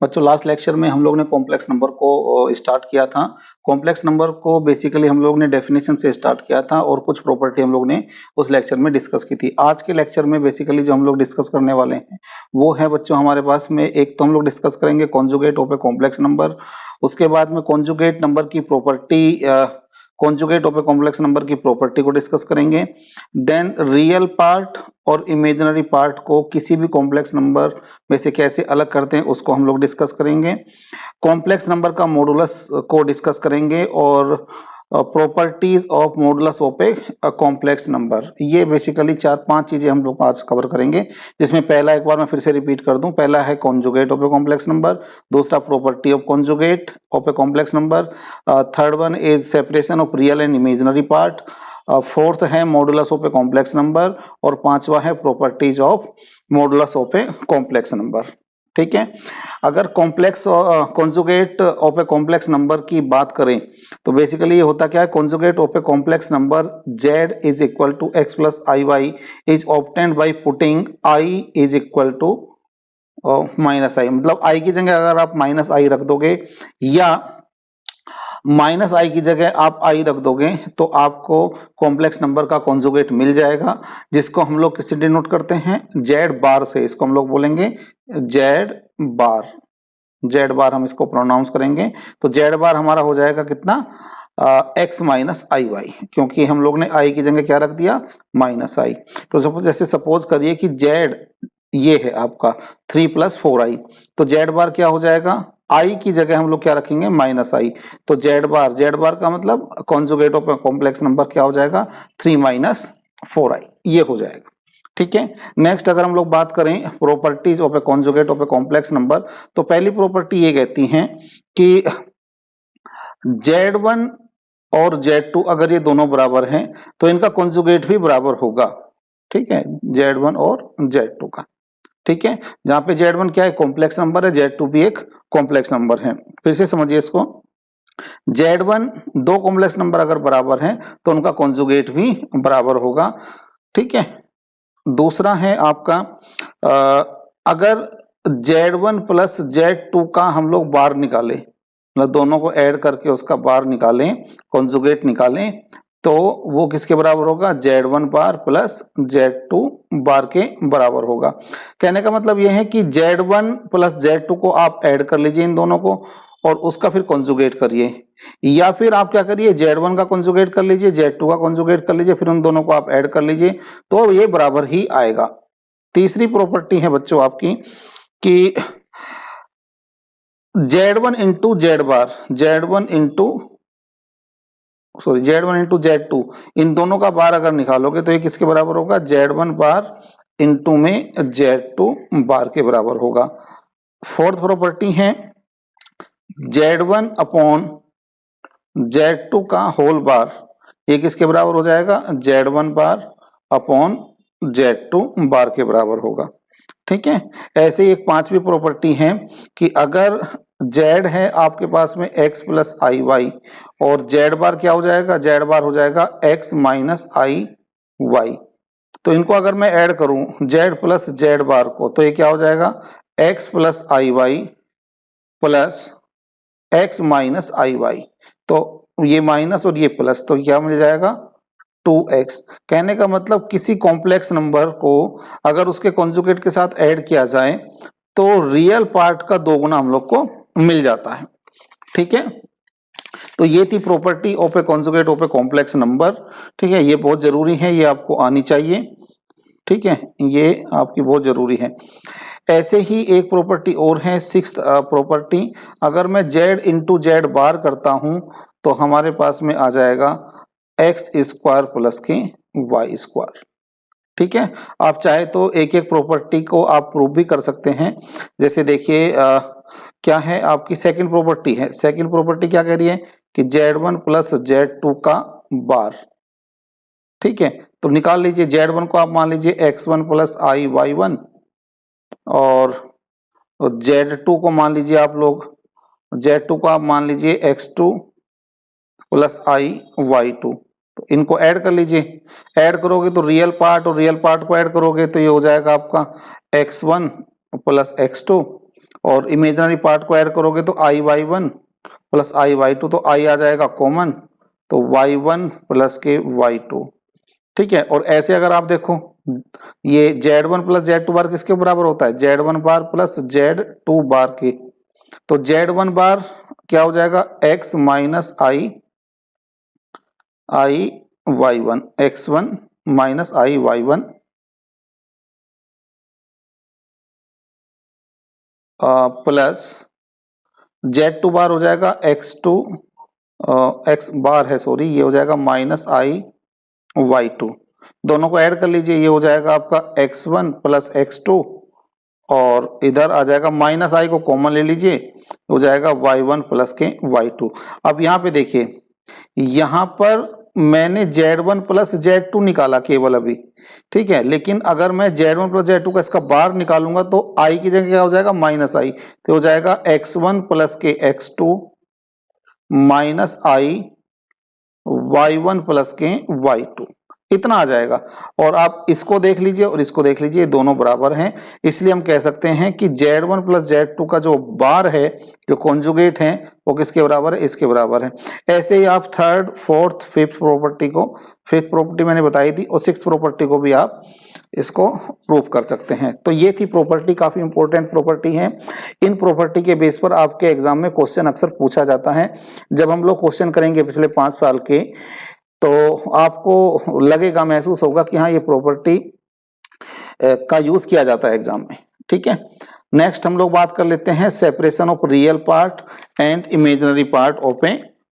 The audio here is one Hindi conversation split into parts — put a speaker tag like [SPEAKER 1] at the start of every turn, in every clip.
[SPEAKER 1] बच्चों लास्ट लेक्चर में हम लोग ने कॉम्प्लेक्स नंबर को स्टार्ट किया था। कॉम्प्लेक्स नंबर को बेसिकली हम लोग ने डेफिनेशन से स्टार्ट किया था और कुछ प्रॉपर्टी हम लोग ने उस लेक्चर में डिस्कस की थी। आज के लेक्चर में बेसिकली जो हम लोग डिस्कस करने वाले हैं वो है बच्चों हमारे पास में एक तो हम लोग डिस्कस करेंगे conjugate of a complex number, उसके बाद में कॉन्जुगेट नंबर की property, conjugate of a complex number की प्रॉपर्टी को डिस्कस करेंगे। देन रियल पार्ट और इमेजिनरी पार्ट को किसी भी कॉम्प्लेक्स नंबर में से कैसे अलग करते हैं उसको हम लोग डिस्कस करेंगे। कॉम्प्लेक्स नंबर का मॉडुलस को डिस्कस करेंगे और properties of modulus of a complex number. ये बेसिकली 4-5 चीजें हम लोग आज कवर करेंगे, जिसमें पहला एक बार मैं फिर से रिपीट कर दूं, पहला है conjugate of a complex number, दूसरा property of conjugate of a complex number, third one is separation of real and imaginary part, fourth है modulus of a complex number और पांचवा है properties of modulus of a complex number. ठीक है, अगर complex conjugate of a complex number की बात करें तो बेसिकली ये होता क्या है, conjugate of a complex number z is equal to x plus I Y is obtained by putting i is equal to minus I. मतलब i की जगह अगर आप माइनस आई रख दोगे या माइनस आई की जगह आप आई रख दोगे तो आपको कॉम्प्लेक्स नंबर का कॉन्जुगेट मिल जाएगा, जिसको हम लोग किससे डिनोट करते हैं, जेड बार से। इसको हम लोग बोलेंगे जेड बार, जेड बार हम इसको प्रोनाउंस करेंगे। तो जेड बार हमारा हो जाएगा कितना, एक्स माइनस आई वाई, क्योंकि हम लोग ने आई की जगह क्या रख दिया, माइनस आई। तो सपोज करिए कि जेड ये है आपका 3 प्लस 4i, तो जेड बार क्या हो जाएगा, आई की जगह हम लोग क्या रखेंगे, माइनस आई। तो जेड बार का मतलब कॉन्जुगेट ऑफ कॉम्प्लेक्स नंबर क्या हो जाएगा, 3 माइनस 4i, ये हो जाएगा। ठीक है, नेक्स्ट अगर हम लोग बात करें properties of A conjugate of a complex number, तो पहली प्रॉपर्टी ये कहती है कि Z1 और Z2 अगर ये दोनों बराबर हैं तो इनका कॉन्जुगेट भी बराबर होगा। ठीक है, Z1 और Z2 का। ठीक है, जहां पे Z1 क्या है, कॉम्प्लेक्स नंबर है, Z2 भी एक कॉम्प्लेक्स नंबर है। फिर से समझिए इसको, Z1 दो कॉम्प्लेक्स नंबर अगर बराबर हैं तो उनका कॉन्जुगेट भी बराबर होगा। ठीक है, दूसरा है आपका अगर Z1 प्लस Z2 का हम लोग बार निकालें, मतलब दोनों को ऐड करके उसका बार निकालें, कॉन्जुगेट निकालें, तो वो किसके बराबर होगा, Z1 बार प्लस Z2 बार के बराबर होगा। कहने का मतलब यह है कि Z1 प्लस Z2 को आप ऐड कर लीजिए इन दोनों को और उसका फिर कॉन्जुगेट करिए, या फिर आप क्या करिए, Z1 का कॉन्जुगेट कर लीजिए, Z2 का कॉन्जुगेट कर लीजिए, फिर उन दोनों को आप ऐड कर लीजिए, तो ये बराबर ही आएगा। तीसरी प्रॉपर्टी है बच्चों आपकी कि Z1 इंटू जेड बार, Z1 इंटू Z2, इन दोनों का बार अगर निकालोगे तो ये किसके बराबर होगा, Z1 बार इंटू में Z2 बार के बराबर होगा। फोर्थ प्रॉपर्टी है Z1 अपॉन Z2 का होल बार, ये किसके बराबर हो जाएगा, Z1 बार अपॉन Z2 बार के बराबर होगा। ठीक है, ऐसे ही एक पांचवी प्रॉपर्टी है कि अगर Z है आपके पास में x प्लस आई वाई और Z बार क्या हो जाएगा, Z बार हो जाएगा x माइनस आई वाई, तो इनको अगर मैं ऐड करूं Z प्लस Z बार को, तो ये क्या हो जाएगा, x प्लस आई वाई प्लस x माइनस आई वाई, तो ये माइनस और ये प्लस, तो क्या मिल जाएगा 2x। कहने का मतलब किसी कॉम्प्लेक्स नंबर को अगर उसके कॉन्जुगेट के साथ ऐड किया जाए तो रियल पार्ट का दोगुना हम लोग को मिल जाता है। ठीक है, तो ये थी property of A conjugate of a complex number. ठीक है, ये बहुत जरूरी है, ये आपको आनी चाहिए। ठीक है, ये आपकी बहुत जरूरी है। ऐसे ही एक प्रॉपर्टी और है, सिक्स्थ प्रॉपर्टी, अगर मैं Z इंटू जेड बार करता हूं तो हमारे पास में आ जाएगा एक्स स्क्वायर प्लस के वाई स्क्वायर। ठीक है, आप चाहे तो एक एक प्रॉपर्टी को आप प्रूव भी कर सकते हैं। जैसे देखिए क्या है आपकी सेकंड प्रॉपर्टी है, सेकंड प्रॉपर्टी क्या कह रही है कि Z1 प्लस Z2 का बार। ठीक है, तो निकाल लीजिए, Z1 को आप मान लीजिए x1 प्लस आई y1 और Z2 को मान लीजिए आप लोग, Z2 को आप मान लीजिए x2 प्लस आई y2, तो इनको ऐड कर लीजिए, ऐड करोगे तो रियल पार्ट और रियल पार्ट को ऐड करोगे तो ये हो जाएगा आपका x1 प्लस x2 और इमेजिनरी पार्ट को ऐड करोगे तो i/1 प्लस i/2, तो i आ जाएगा कॉमन, तो y1 प्लस के y2। ठीक है, और ऐसे अगर आप देखो ये z1 प्लस z2 बार किसके बराबर होता है, z1 बार प्लस z2 बार के। तो z1 बार क्या हो जाएगा, x minus i/y1, x1 minus i/y1 plus z2 बार हो जाएगा x2, x बार है सॉरी, ये हो जाएगा माइनस i/y2। दोनों को ऐड कर लीजिए, ये हो जाएगा आपका x1 प्लस x2, और इधर आ जाएगा माइनस i को कॉमन ले लीजिए, हो जाएगा y1 प्लस के y2। अब यहाँ पे देखिए, यहाँ पर मैंने z1 प्लस z2 निकाला केवल अभी, ठीक है, लेकिन अगर मैं z1 प्लस z2 का इसका बार निकालूंगा तो i की जगह क्या हो जाएगा, माइनस i, तो हो जाएगा x1 प्लस के x2 minus i y1 plus के y2, इतना आ जाएगा। और आप इसको देख लीजिए और इसको देख लीजिए, दोनों बराबर हैं, इसलिए हम कह सकते हैं कि z1 प्लस z2 का जो बार है, जो कॉन्जुगेट है, वो किसके बराबर है, इसके बराबर है। ऐसे ही आप थर्ड, फोर्थ, फिफ्थ प्रॉपर्टी को, फिफ्थ प्रॉपर्टी मैंने बताई थी, और सिक्स्थ प्रॉपर्टी को भी आप इसको प्रूव कर सकते हैं। तो ये थी प्रॉपर्टी, काफी इंपॉर्टेंट प्रॉपर्टी है। इन प्रॉपर्टी के बेस पर आपके एग्जाम में क्वेश्चन अक्सर पूछा जाता है। जब हम लोग क्वेश्चन करेंगे पिछले 5 साल के, तो आपको लगेगा, महसूस होगा कि हाँ ये प्रॉपर्टी का यूज किया जाता है एग्जाम में। ठीक है, नेक्स्ट हम लोग बात कर लेते हैं separation of real part and imaginary part of a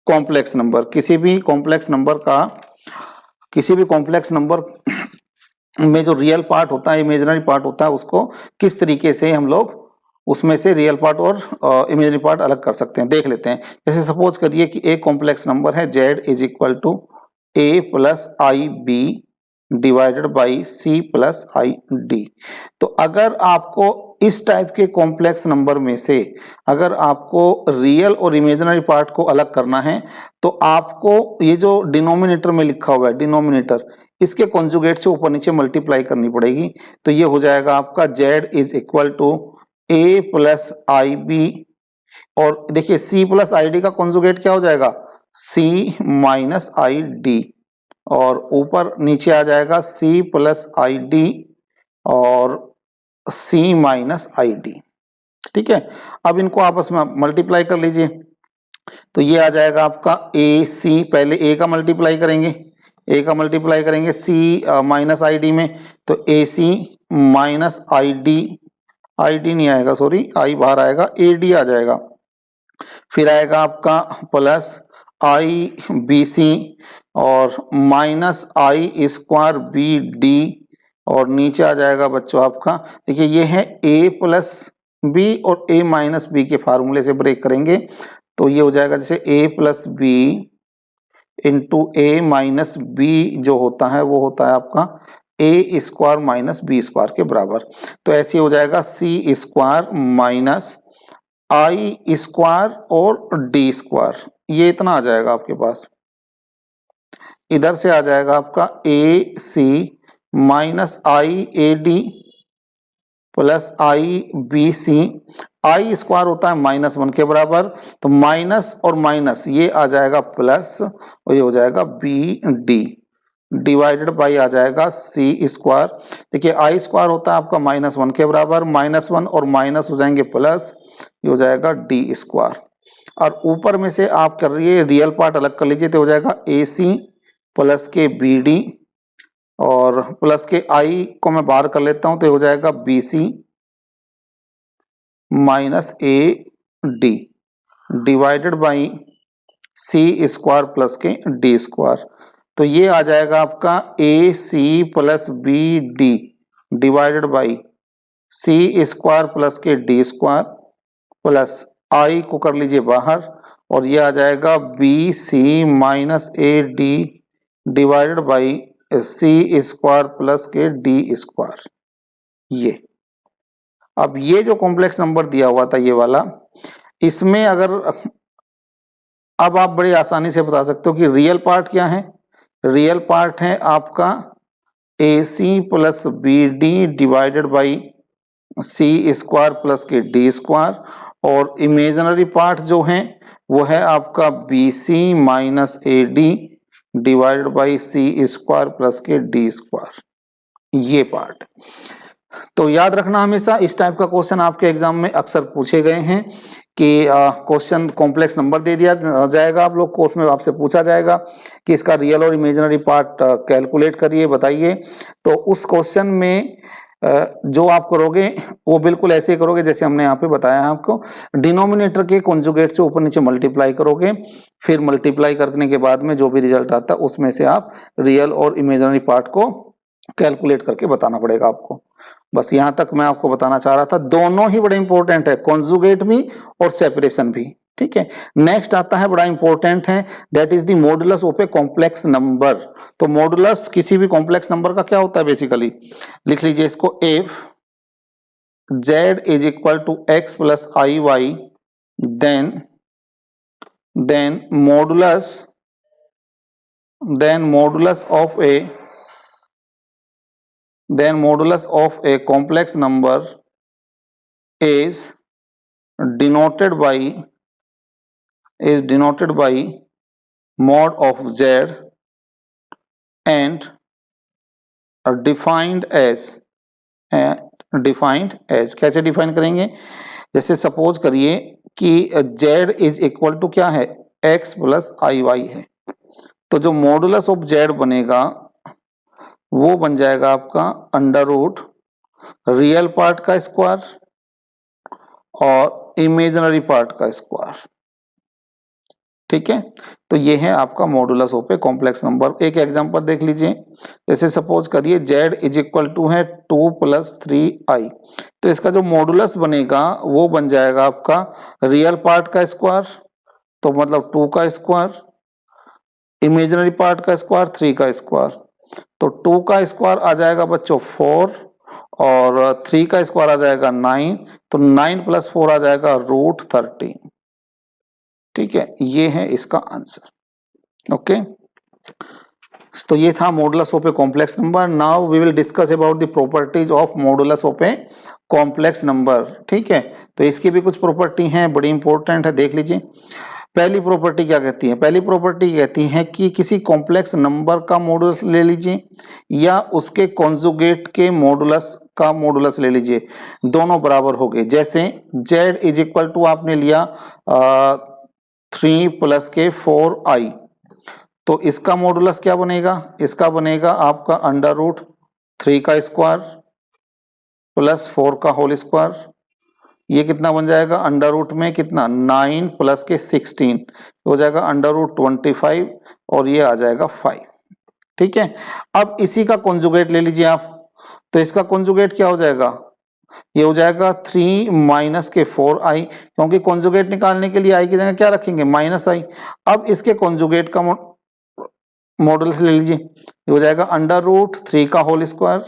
[SPEAKER 1] complex number. किसी भी कॉम्प्लेक्स नंबर में जो रियल पार्ट होता है, इमेजिनरी पार्ट होता है, उसको किस तरीके से हम लोग उसमें से रियल पार्ट और इमेजिनरी पार्ट अलग कर सकते हैं, देख लेते हैं। जैसे सपोज करिए कि एक कॉम्प्लेक्स नंबर है z is equal to a plus I B divided by C plus I D. तो अगर आपको इस टाइप के कॉम्प्लेक्स नंबर में से अगर आपको रियल और इमेजिनरी पार्ट को अलग करना है, तो आपको ये जो डिनोमिनेटर में लिखा हुआ है, डिनोमिनेटर, इसके कॉन्जुगेट से ऊपर नीचे मल्टीप्लाई करनी पड़ेगी। तो ये हो जाएगा आपका z is equal to a plus I B, और देखिए c प्लस आई डी का कॉन्जुगेट क्या हो जाएगा, c माइनस आई डी, और ऊपर नीचे आ जाएगा c प्लस आई डी और c माइनस आई डी। ठीक है, अब इनको आपस में मल्टीप्लाई कर लीजिए, तो ये आ जाएगा आपका ए सी, पहले a का मल्टीप्लाई करेंगे, c माइनस आई डी में, तो ए सी माइनस आई डी नहीं आएगा सॉरी, आई बाहर आएगा, ए डी आ जाएगा। फिर आएगा आपका प्लस आई बी सी और minus I square B D, और नीचे आ जाएगा बच्चों आपका, देखिए ये है a प्लस बी और a माइनस बी के फार्मूले से ब्रेक करेंगे, तो ये हो जाएगा जैसे a plus B into A minus B जो होता है वो होता है आपका a square minus B square के बराबर। तो ऐसे हो जाएगा c square minus I square और डी स्क्वायर, ये इतना आ जाएगा आपके पास। इधर से आ जाएगा आपका A C minus I A D plus I B C, I square होता है -1 के बराबर, तो माइनस और माइनस ये आ जाएगा प्लस, और ये हो जाएगा बी डी डिवाइडेड बाई आ जाएगा सी स्क्वायर। देखिए आई स्क्वायर होता है आपका -1 के बराबर, -1 और माइनस हो जाएंगे प्लस, ये हो जाएगा डी स्क्वायर। और ऊपर में से आप कर रही रियल पार्ट अलग कर लीजिए, तो हो जाएगा ए सी प्लस के बी डी और प्लस के आई को मैं बाहर कर लेता हूं, तो हो जाएगा B C minus A D divided by C square plus के डी स्क्वायर। तो ये आ जाएगा आपका A C plus B D divided by C square plus के डी स्क्वायर प्लस आई को कर लीजिए बाहर, और ये आ जाएगा B C minus A D divided by C square plus के डी स्क्वायर। ये अब ये जो कॉम्प्लेक्स नंबर दिया हुआ था ये वाला, इसमें अगर अब आप बड़ी आसानी से बता सकते हो कि रियल पार्ट क्या है। रियल पार्ट है आपका A C plus B D divided by C square plus के डी स्क्वायर, और इमेजिनरी पार्ट जो है वो है आपका B C minus A D divided by C square plus के डी स्क्वायर, ये पार्ट। तो याद रखना हमेशा इस टाइप का क्वेश्चन आपके एग्जाम में अक्सर पूछे गए हैं कि क्वेश्चन कॉम्प्लेक्स नंबर दे दिया जाएगा, आप लोग को उसमें आपसे पूछा जाएगा कि इसका रियल और इमेजिनरी पार्ट कैलकुलेट करिए, बताइए। तो उस क्वेश्चन में जो आप करोगे वो बिल्कुल ऐसे करोगे जैसे हमने यहाँ पे बताया है आपको। डिनोमिनेटर के कॉन्जुगेट से ऊपर नीचे मल्टीप्लाई करोगे, फिर मल्टीप्लाई करने के बाद में जो भी रिजल्ट आता है उसमें से आप रियल और इमेजिनरी पार्ट को कैलकुलेट करके बताना पड़ेगा आपको। बस यहाँ तक मैं आपको बताना चाह रहा था, दोनों ही बड़े इंपॉर्टेंट है, कॉन्जुगेट भी और सेपरेशन भी, ठीक है। नेक्स्ट आता है बड़ा इंपॉर्टेंट है, that is the modulus of a complex number. तो मॉडुलस किसी भी कॉम्प्लेक्स नंबर का क्या होता है बेसिकली, लिख लीजिए इसको, if z is equal to x plus I Y then modulus of a complex number is denoted by mod of z and defined as कैसे डिफाइन करेंगे, जैसे सपोज करिए कि z इज इक्वल टू क्या है, x प्लस आई वाई है, तो जो मॉडुलस ऑफ z बनेगा वो बन जाएगा आपका अंडर रूट रियल पार्ट का स्क्वायर और इमेजिनरी पार्ट का स्क्वायर, ठीक है। तो ये है आपका modulus of a complex number. एक एग्जांपल देख लीजिए, जैसे सपोज करिए z इज इक्वल टू है 2 प्लस 3i, तो इसका जो मॉडुलस बनेगा वो बन जाएगा आपका रियल पार्ट का स्क्वायर, तो मतलब 2 का स्क्वायर, इमेजिनरी पार्ट का स्क्वायर 3 का स्क्वायर, तो 2 का स्क्वायर आ जाएगा बच्चों 4 और 3 का स्क्वायर आ जाएगा 9, तो 9 प्लस 4 आ जाएगा रूट 13, ठीक है। ये है इसका आंसर, ओके। तो ये था modulus of a complex number. Now we will discuss about the properties of modulus of a complex number, ठीक है। तो इसकी भी कुछ प्रॉपर्टी हैं, बड़ी इंपॉर्टेंट है, देख लीजिए। पहली प्रॉपर्टी क्या कहती है, पहली प्रॉपर्टी कहती है कि किसी कॉम्प्लेक्स नंबर का मॉडुलस ले लीजिए या उसके कॉन्जुगेट के मॉडुलस का मॉडुलस ले लीजिए, दोनों बराबर हो गए। जैसे z इज इक्वल टू आपने लिया 3 प्लस के 4i, तो इसका मॉडुलस क्या बनेगा, इसका बनेगा आपका अंडर रूट 3 का स्क्वायर प्लस 4 का होल स्क्वायर, ये कितना बन जाएगा अंडर रूट में कितना 9 प्लस के 16, हो जाएगा अंडर रूट 25 और ये आ जाएगा 5, ठीक है। अब इसी का कॉन्जुगेट ले लीजिए आप, तो इसका कॉन्जुगेट क्या हो जाएगा, ये हो जाएगा 3 माइनस के 4i, क्योंकि कॉन्जुगेट निकालने के लिए i की जगह क्या रखेंगे माइनस i। अब इसके कॉन्जुगेट का मॉडुलस ले लीजिए, ये हो जाएगा अंडर रूट 3 का होल स्क्वायर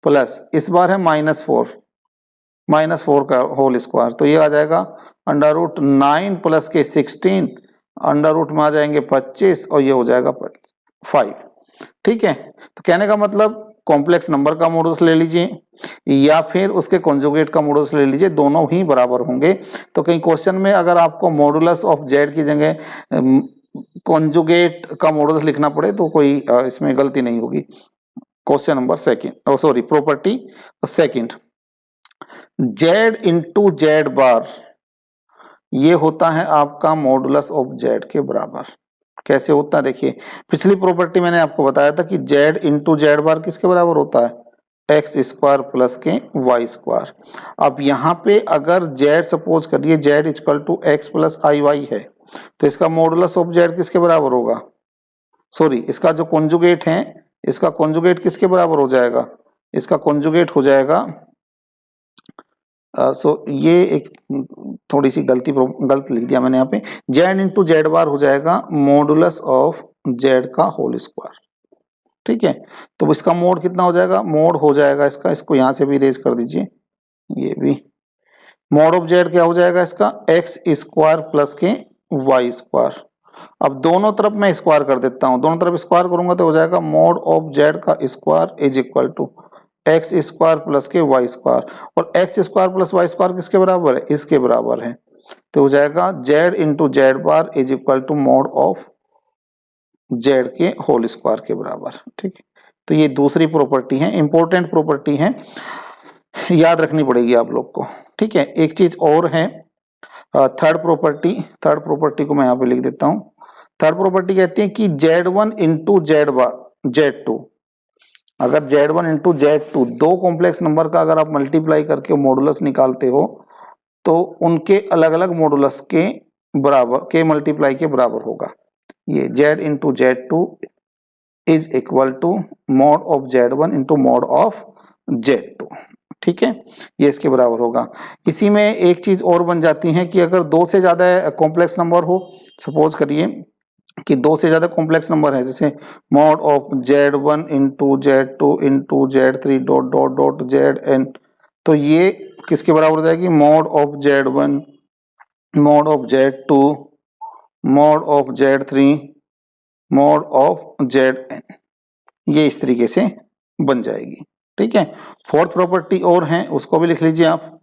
[SPEAKER 1] प्लस इस बार है -4 का होल स्क्वायर, तो ये आ जाएगा अंडर रूट 9 प्लस के 16, अंडर रूट में आ जाएंगे 25 और ये हो जाएगा 5, ठीक है। तो कहने का मतलब कॉम्प्लेक्स नंबर का मॉडुलस ले लीजिए या फिर उसके कॉन्जुगेट का मॉडुलस ले लीजिए, दोनों ही बराबर होंगे। तो कहीं क्वेश्चन में अगर आपको मॉडुलस ऑफ z की जगह कॉन्जुगेट का मॉडुलस लिखना पड़े तो कोई इसमें गलती नहीं होगी। Question number second, sorry property second, z into Z bar, ये होता है आपका मॉडुलस ऑफ z के बराबर। कैसे होता है देखिए, पिछली प्रॉपर्टी मैंने आपको बताया था कि z इंटू जेड बार किसके बराबर होता है, एक्स स्क्वायर प्लस के वाई स्क्वायर। अब यहाँ पे अगर z सपोज करिए z equal to x plus I y है, तो इसका मॉडुलस ऑफ z किसके बराबर होगा, सॉरी इसका जो कॉन्जुगेट है, इसका कॉन्जुगेट किसके बराबर हो जाएगा, इसका कॉन्जुगेट हो जाएगा ये एक थोड़ी सी गलत लिख दिया मैंने यहाँ पे, z इंटू जेड बार हो जाएगा मॉडुलस ऑफ z का होल स्क्वायर, ठीक है। तो इसका मोड कितना हो जाएगा, मोड हो जाएगा इसका, इसको यहाँ से भी इरेज कर दीजिए, ये भी मोड ऑफ z क्या हो जाएगा इसका एक्स स्क्वायर प्लस के वाई स्क्वायर। अब दोनों तरफ मैं स्क्वायर कर देता हूँ, दोनों तरफ स्क्वायर करूंगा तो हो जाएगा मोड ऑफ z का square is equal to x square plus के वाई स्क्वायर, और x square plus y square किसके बराबर है, इसके बराबर है। तो हो जाएगा z into Z bar is equal to mod of z के होल स्क्वायर के बराबर। ठीक है, तो ये दूसरी प्रॉपर्टी है, इंपॉर्टेंट प्रॉपर्टी है, याद रखनी पड़ेगी आप लोग को। ठीक है, एक चीज और है, थर्ड प्रॉपर्टी को मैं यहाँ पे लिख देता हूँ। थर्ड प्रॉपर्टी कहती है कि Z1 इंटू Z2, अगर Z1 इंटू Z2 दो कॉम्प्लेक्स नंबर का अगर आप मल्टीप्लाई करके मॉडुलस निकालते हो तो उनके अलग अलग मॉडुलस के बराबर के मल्टीप्लाई के बराबर होगा। ये Z into Z2 is equal to mod of Z1 into mod of Z2। ठीक है, ये इसके बराबर होगा। इसी में एक चीज और बन जाती है कि अगर दो से ज्यादा कॉम्प्लेक्स नंबर हो, सपोज करिए कि दो से ज्यादा कॉम्प्लेक्स नंबर है, जैसे mod of Z1 into Z2 into Z3 dot dot dot Zn, तो ये किसके बराबर हो जाएगी, mod of Z1 mod of Z2 mod of Z3 mod of Zn, ये इस तरीके से बन जाएगी। ठीक है, फोर्थ प्रॉपर्टी और है, उसको भी लिख लीजिए आप।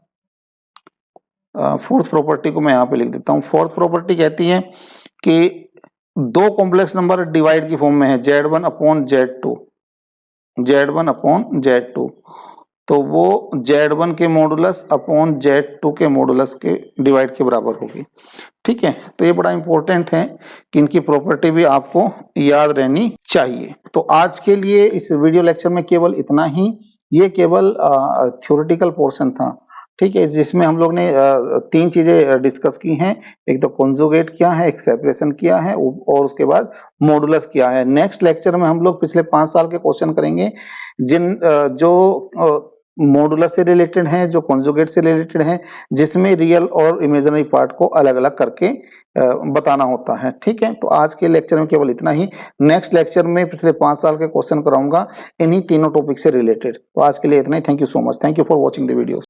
[SPEAKER 1] फोर्थ प्रॉपर्टी को मैं यहाँ पे लिख देता हूँ। फोर्थ प्रॉपर्टी कहती है कि दो कॉम्प्लेक्स नंबर डिवाइड की फॉर्म में है Z1 upon Z2, Z1 upon Z2, तो वो Z1 के मॉडुलस अपॉन Z2 के मॉडुलस के डिवाइड के बराबर होगी। ठीक है, तो ये बड़ा इंपॉर्टेंट है कि इनकी प्रॉपर्टी भी आपको याद रहनी चाहिए। तो आज के लिए इस वीडियो लेक्चर में केवल इतना ही, ये केवल थ्योरेटिकल पोर्शन था। ठीक है, जिसमें हम लोग ने तीन चीजें डिस्कस की हैं, एक तो कॉन्जुगेट किया है, एक सेपरेशन किया है, और उसके बाद मॉडुलस किया है। नेक्स्ट लेक्चर में हम लोग पिछले 5 साल के क्वेश्चन करेंगे, जिन जो मॉडुलस से रिलेटेड हैं, जो कॉन्जुगेट से रिलेटेड हैं, जिसमें रियल और इमेजिनरी पार्ट को अलग अलग करके बताना होता है। ठीक है, तो आज के लेक्चर में केवल इतना ही। नेक्स्ट लेक्चर में पिछले 5 साल के क्वेश्चन कराऊंगा इन्हीं तीनों टॉपिक से रिलेटेड। तो आज के लिए इतना ही। Thank you so much. Thank you for watching the video.